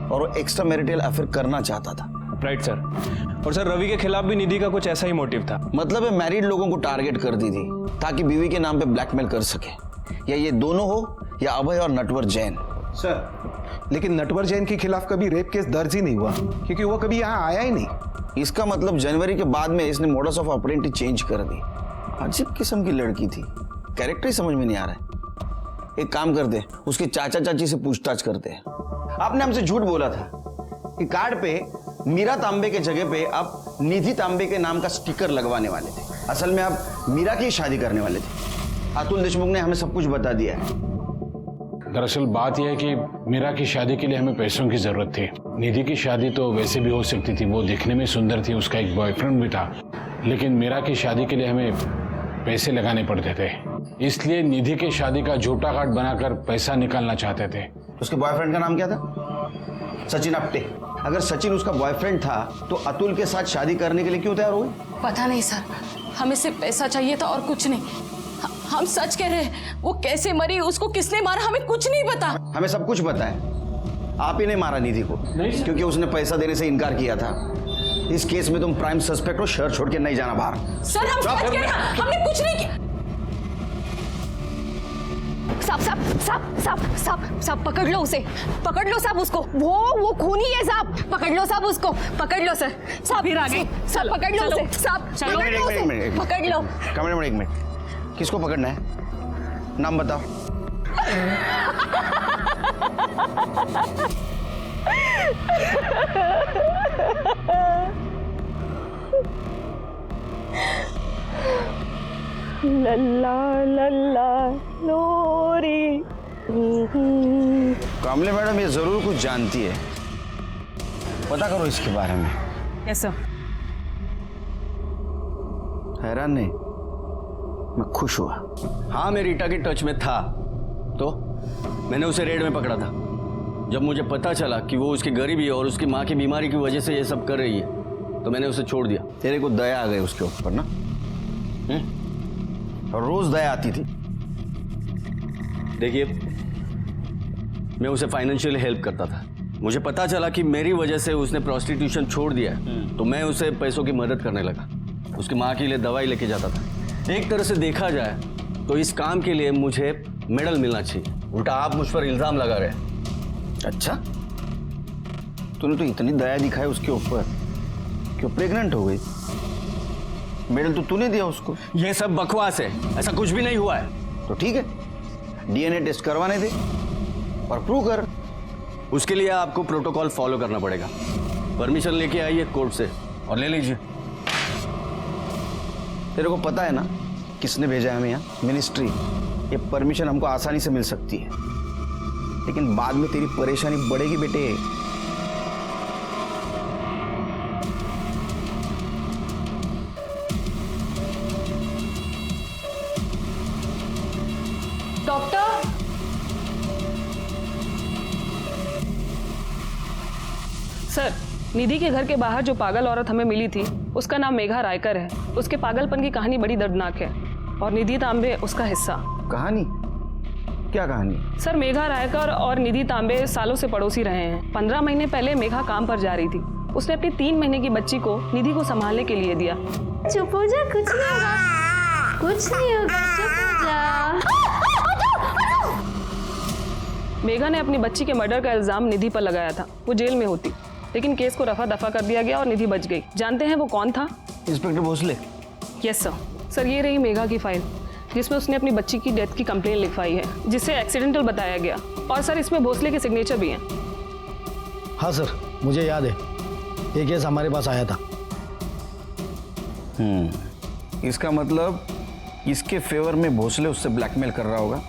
और वो एक्स्ट्रा मैरिटल अफेयर करना चाहता था। Right sir. और सर रवि के खिलाफ भी निधि का कुछ ऐसा ही मोटिव था। मतलब है मैरिड लोगों को टारगेट कर दी थी ताकि बीवी के नाम पे ब्लैकमेल कर सके, या ये दोनों हो या अभय और नटवर जैन। सर लेकिन नटवर जैन के खिलाफ कभी रेप केस दर्ज ही नहीं हुआ क्योंकि वो कभी यहाँ आया ही नहीं। इसका मतलब जनवरी के बाद में इसने मोडस ऑफ ऑपरेंडी चेंज कर दी। अजीब किस्म की लड़की थी, कैरेक्टर ही समझ में नहीं आ रहा है। एक काम करते, उसके चाचा चाची से पूछताछ करते हैं। आपने हमसे झूठ बोला था कि कार्ड पे मीरा तांबे के जगह पे आप निधि तांबे के नाम का स्टिकर लगवाने वाले थे। असल में आप मीरा की शादी करने वाले थे। अतुल देशमुख ने हमें सब कुछ बता दिया है। दरअसल बात यह है कि मीरा की शादी के लिए हमें पैसों की जरूरत थी। निधि की शादी तो वैसे भी हो सकती थी, वो दिखने में सुंदर थी, उसका एक बॉयफ्रेंड भी था, लेकिन मीरा की शादी के लिए हमें पैसे लगाने पड़ते थे, इसलिए निधि की शादी का झूठा कार्ड बनाकर पैसा निकालना चाहते थे। उसके बॉयफ्रेंड का नाम क्या था? सचिन आप्टे। अगर सचिन उसका बॉयफ्रेंड था तो अतुल के साथ शादी करने के लिए क्यों तैयार हुए? पता नहीं सर, हमें सिर्फ पैसा चाहिए था और कुछ नहीं। हम सच कह रहे हैं, वो कैसे मरी, उसको किसने मारा, हमें कुछ नहीं पता। हमें सब कुछ पता है। आप ही ने मारा निधि को, क्योंकि उसने पैसा देने से इनकार किया था। इस केस में तुम प्राइम सस्पेक्ट हो, शहर छोड़ के नहीं जाना बाहर। सर हम सच कह रहे हैं, हमने कुछ नहीं किया। साहब साहब साहब साहब साहब साहब पकड़ लो उसे, पकड़ लो साहब उसको, वो खूनी है साहब, पकड़ लो साहब उसको, पकड़ लो सर साहब, फिर आगे साहब पकड़ लो उसे साहब, पकड़ लो उसे, पकड़ लो। कमेंट में एक मिनट, किसको पकड़ना है? नाम बताओ। लल्ला लल्ला लोरी। कामले मैडम ये जरूर कुछ जानती है, पता करो इसके बारे में। कैसा? हैरान नहीं, मैं खुश हुआ। हाँ, मैं रीटा के टच में था तो मैंने उसे रेड में पकड़ा था। जब मुझे पता चला कि वो उसकी गरीबी और उसकी माँ की बीमारी की वजह से ये सब कर रही है तो मैंने उसे छोड़ दिया। तेरे को दया आ गई उसके ऊपर ना? और रोज दया आती थी। देखिए, मैं उसे फाइनेंशियली हेल्प करता था। मुझे पता चला कि मेरी वजह से उसने प्रोस्टिट्यूशन छोड़ दिया है तो मैं उसे पैसों की मदद करने लगा। उसकी माँ के लिए दवाई लेके जाता था। एक तरह से देखा जाए तो इस काम के लिए मुझे मेडल मिलना चाहिए, उल्टा आप मुझ पर इल्जाम लगा रहे हैं। अच्छा, तूने तो इतनी दया दिखाई उसके ऊपर कि वो प्रेग्नेंट हो गई। मेडल तो तूने दिया उसको। ये सब बकवास है, ऐसा कुछ भी नहीं हुआ है। तो ठीक है, डीएनए टेस्ट करवाने दे और प्रूव कर। उसके लिए आपको प्रोटोकॉल फॉलो करना पड़ेगा। परमिशन लेके आइए कोर्ट से और ले लीजिए। तेरे को पता है ना किसने भेजा है हमें यहाँ? मिनिस्ट्री। ये परमिशन हमको आसानी से मिल सकती है, लेकिन बाद में तेरी परेशानी बढ़ेगी बेटे। डॉक्टर, सर, निधि के घर के बाहर जो पागल औरत हमें मिली थी उसका नाम मेघा रायकर है। उसके पागलपन की कहानी बड़ी दर्दनाक है और निधि तांबे उसका हिस्सा। कहानी? क्या कहानी? सर, मेघा रायकर और निधि तांबे सालों से पड़ोसी रहे हैं। 15 महीने पहले मेघा काम पर जा रही थी। उसने अपनी 3 महीने की बच्ची को निधि को संभालने के लिए दिया। चुप हो जा, कुछ नहीं होगा, कुछ नहीं होगा, चुप हो जा। मेघा ने अपनी बच्ची के मर्डर का इल्जाम निधि पर लगाया था। वो जेल में होती, लेकिन केस को रफा दफा कर दिया गया और निधि बच गई। जानते हैं वो कौन था? Inspector Bhosle. Yes sir. Sir, ये रही मेघा की फाइल जिसमें उसने अपनी बच्ची की डेथ की कंप्लेन लिखवाई है, जिसे एक्सीडेंटल बताया गया। और सर, इसमें भोसले के सिग्नेचर भी हैं। हाँ सर, मुझे याद है, ये केस हमारे पास आया था। इसका मतलब इसके फेवर में भोसले उससे ब्लैकमेल कर रहा होगा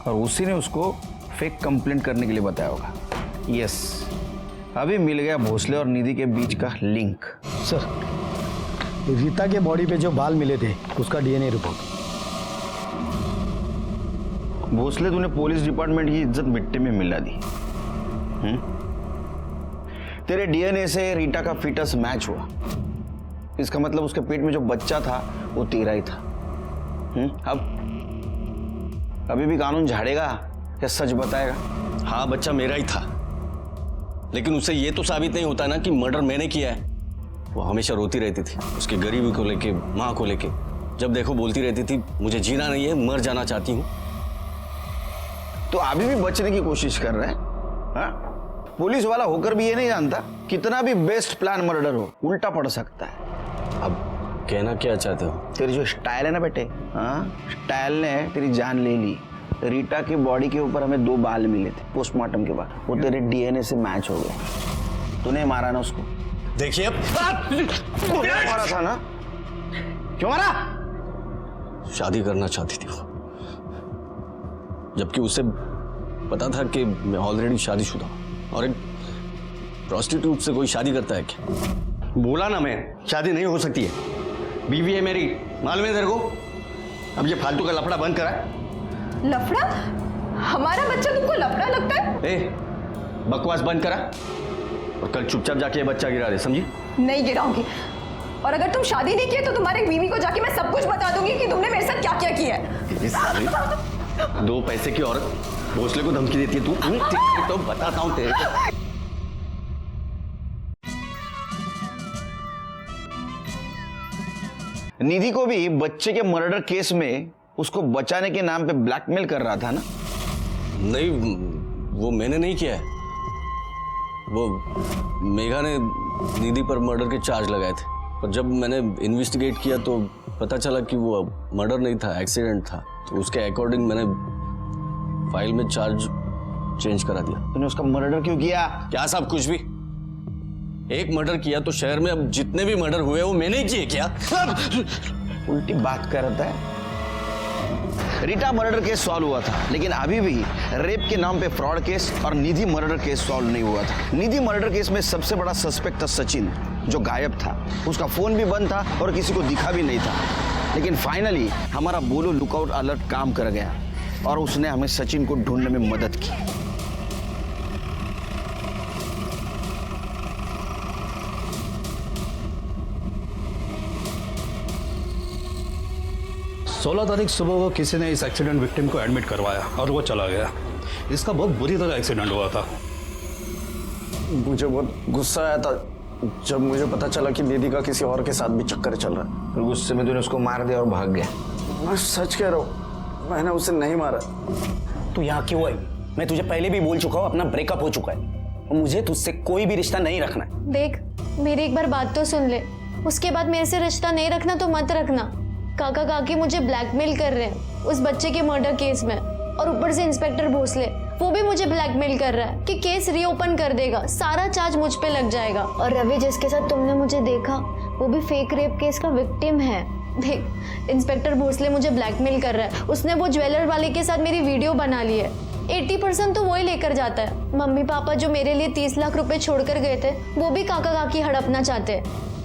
और उसी ने उसको फेक कंप्लेंट करने के लिए बताया होगा। यस, अभी मिल गया भोसले और निधि के बीच का लिंक। सर, रीता के बॉडी पे जो बाल मिले थे उसका डीएनए रिपोर्ट। भोसले, तूने पुलिस डिपार्टमेंट की इज्जत मिट्टी में मिला दी। तेरे डीएनए से रीटा का फीटस मैच हुआ। इसका मतलब उसके पेट में जो बच्चा था वो तेरा ही था। अब अभी भी कानून झाड़ेगा या सच बताएगा? हाँ, बच्चा मेरा ही था, लेकिन उससे ये तो साबित नहीं होता ना कि मर्डर मैंने किया है। वो हमेशा रोती रहती थी उसकी गरीबी को लेके, माँ को लेके। जब देखो बोलती रहती थी, मुझे जीना नहीं है, मर जाना चाहती हूँ। तो अभी भी बचने की कोशिश कर रहे हैं? पुलिस वाला होकर भी ये नहीं जानता कितना भी बेस्ट प्लान मर्डर हो, उल्टा पड़ सकता है। अब कहना क्या चाहते हो? तेरी जो स्टाइल है ना बेटे, स्टाइल ने तेरी जान ले ली। रीटा की बॉडी के ऊपर हमें 2 बाल मिले थे पोस्टमार्टम के बाद, वो तेरे डीएनए से मैच हो गए। तूने मारा ना उसको? देखिए, मारा था ना? क्यों मारा? शादी करना चाहती थी वो, जबकि उसे पता था कि मैं ऑलरेडी शादीशुदा हूं। और एक प्रोस्टिट्यूट से कोई शादी करता है क्या? बोला ना मैं, शादी नहीं हो सकती है। बीवी है मेरी, मालूम है तेरे को? अब ये फालतू का लफड़ा बंद करा। लफड़ा? हमारा बच्चा तुमको लफड़ा लगता है? ए, बकवास बंद करा और कल चुपचाप जाके ये बच्चा गिरा दे, समझी? नहीं गिराऊंगी। और अगर तुम शादी नहीं किए तो तुम्हारे बीवी को जाके मैं सब कुछ बता दूंगी कि तुमने मेरे साथ क्या क्या किया है। 2 पैसे की औरत भोसले को धमकी देती है तू? तो बताता हूं तेरे को। निधि को भी बच्चे के मर्डर केस में उसको बचाने के नाम पे ब्लैकमेल कर रहा था ना? नहीं, वो मैंने नहीं किया है। वो मेघा ने निधि पर मर्डर के चार्ज लगाए थे, और जब मैंने इन्वेस्टिगेट किया तो पता चला कि वो मर्डर नहीं था, एक्सीडेंट था। तो उसके अकॉर्डिंग मैंने फाइल में चार्ज चेंज करा दिया। तूने उसका मर्डर क्यों किया? क्या सब कुछ भी? एक मर्डर किया तो शहर में अब जितने भी मर्डर हुए वो मैंने ही किए क्या? उल्टी बात करता है। रीटा मर्डर केस सॉल्व हुआ था, लेकिन अभी भी रेप के नाम पे फ्रॉड केस और निधि मर्डर केस सॉल्व नहीं हुआ था। निधि मर्डर केस में सबसे बड़ा सस्पेक्ट था सचिन, जो गायब था। उसका फोन भी बंद था और किसी को दिखा भी नहीं था। लेकिन फाइनली हमारा बोलो लुकआउट अलर्ट काम कर गया और उसने हमें सचिन को ढूंढने में मदद की। 16 तारीख सुबह को किसी ने इस एक्सीडेंट विक्टिम को एडमिट करवाया और वो चला गया। इसका बहुत बुरी तरह एक्सीडेंट हुआ था। मुझे बहुत गुस्सा आया था जब मुझे पता चला कि दीदी का किसी और के साथ भी चक्कर चल रहा है। फिर गुस्से में तूने उसको मार दिया और भाग गया। मैं सच कह रहा हूँ, मैंने उसे नहीं मारा। तू यहाँ क्यों आई? मैं तुझे पहले भी बोल चुका हूँ, अपना ब्रेकअप हो चुका है और मुझे तुझसे कोई भी रिश्ता नहीं रखना है। देख, मेरी एक बार बात तो सुन ले, उसके बाद मेरे से रिश्ता नहीं रखना तो मत रखना। काका काकी मुझे ब्लैकमेल कर रहे हैं उस बच्चे के मर्डर केस में, और ऊपर से इंस्पेक्टर भोसले वो भी मुझे ब्लैकमेल कर रहा है कि केस रीओपन कर देगा, सारा चार्ज मुझ पे लग जाएगा। और रवि जिसके साथ तुमने मुझे देखा वो भी फेक रेप केस का विक्टिम है। देख, इंस्पेक्टर भोसले मुझे ब्लैकमेल कर रहा है। उसने वो ज्वेलर वाले के साथ मेरी वीडियो बना ली है। 80% तो वो ही लेकर जाता है। मम्मी पापा जो मेरे लिए 30 लाख रुपए छोड़कर गए थे वो भी काका काकी हड़पना चाहते हैं,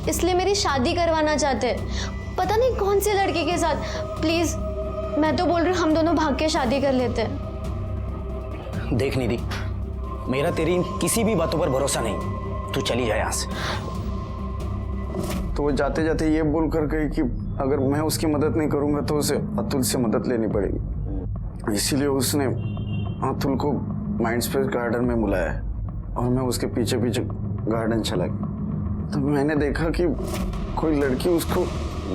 इसलिए मेरी शादी करवाना चाहते हैं, पता नहीं कौन से लड़के के साथ। प्लीज, मैं तो बोल रही हूँ हम दोनों भाग के शादी कर लेते हैं। देख निधि, मेरा तेरी किसी भी बातों पर भरोसा नहीं, तू चली जाए यहाँ से। तो वो जाते जाते ये बोल कर गई कि अगर मैं उसकी मदद नहीं करूंगा तो उसे अतुल से मदद लेनी पड़ेगी। इसीलिए उसने अतुल को माइंडस्पेस गार्डन में बुलाया और मैं उसके पीछे पीछे गार्डन चला गया। तो मैंने देखा कि कोई लड़की उसको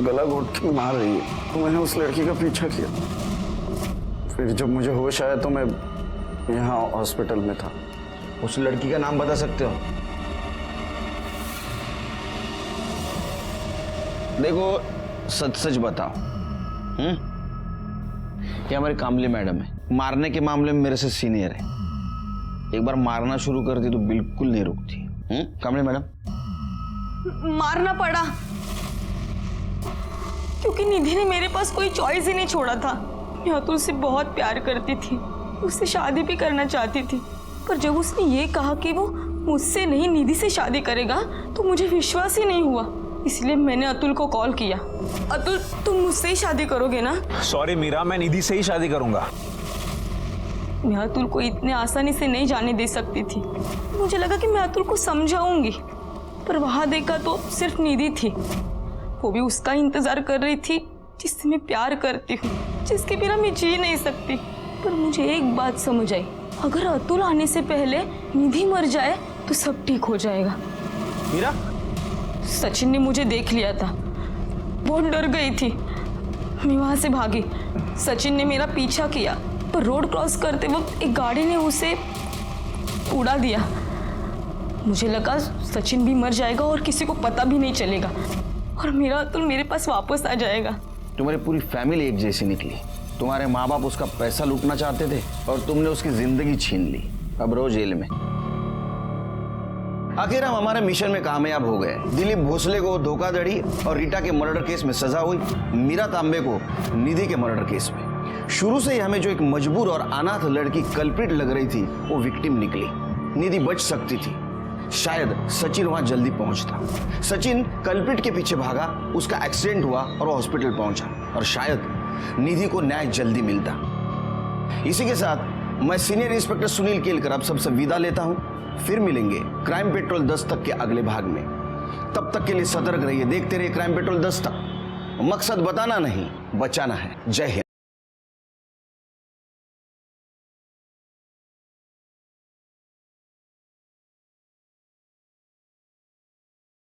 गला घोट के मार रही है, तो मैंने उस लड़की का पीछा किया। फिर जब मुझे होश आया तो मैं यहाँ हॉस्पिटल में था। उस लड़की का नाम बता सकते हो? देखो, सच सच बताओ। ये हमारी कामली मैडम है, मारने के मामले में मेरे से सीनियर है। एक बार मारना शुरू कर दी तो बिल्कुल नहीं रुकती। कामली मैडम, मारना पड़ा क्योंकि निधि ने मेरे पास कोई चॉइस ही नहीं छोड़ा था। मैं अतुल से बहुत प्यार करती थी, उससे शादी भी करना चाहती थी, पर जब उसने ये कहा कि वो मुझसे नहीं निधि से शादी करेगा तो मुझे विश्वास ही नहीं हुआ। इसलिए मैंने अतुल को कॉल किया। अतुल, तुम मुझसे ही शादी करोगे ना? सॉरी मीरा, मैं निधि से ही शादी करूंगा। मैं अतुल को इतने आसानी से नहीं जाने दे सकती थी। मुझे लगा कि मैं अतुल को समझाऊंगी, पर वहां देखा तो सिर्फ निधि थी। वो भी उसका इंतजार कर रही थी जिससे मैं प्यार करती हूँ, जिसके बिना मैं जी नहीं सकती। पर मुझे एक बात समझ आई, अगर अतुल आने से पहले निधि मर जाए तो सब ठीक हो जाएगा। मीरा, सचिन ने मुझे देख लिया था, बहुत डर गई थी। मैं वहां से भागी। सचिन ने मेरा पीछा किया, पर रोड क्रॉस करते वक्त एक गाड़ी ने उसे उड़ा दिया। मुझे लगा सचिन भी मर जाएगा और किसी को पता भी नहीं चलेगा और मेरा अतुल मेरे पास वापस आ जाएगा। तुम्हारी पूरी फैमिली एक जैसी निकली। तुम्हारे माँ बाप उसका पैसा लूटना चाहते थे और तुमने उसकी जिंदगी छीन ली। अब रो जेल में। आखिर हम हमारे मिशन में कामयाब हो गए। दिलीप भोसले को धोखाधड़ी और रीटा के मर्डर केस में सजा हुई, मीरा तांबे को निधि के मर्डर केस में। शुरू से ही हमें जो एक मजबूर और अनाथ लड़की कल्प्रिट लग रही थी वो विक्टिम निकली। निधि बच सकती थी, शायद सचिन वहां जल्दी पहुंचता। सचिन कल्प्रिट के पीछे भागा, उसका एक्सीडेंट हुआ और वो हॉस्पिटल पहुंचा और शायद निधि को न्याय जल्दी मिलता। इसी के साथ मैं सीनियर इंस्पेक्टर सुनील केलकर अब सबसे विदा लेता हूं। फिर मिलेंगे क्राइम पेट्रोल 10 तक के अगले भाग में। तब तक के लिए सतर्क रहिए, देखते रहिए क्राइम पेट्रोल 10 तक। मकसद बताना नहीं, बचाना है। जय हिंद।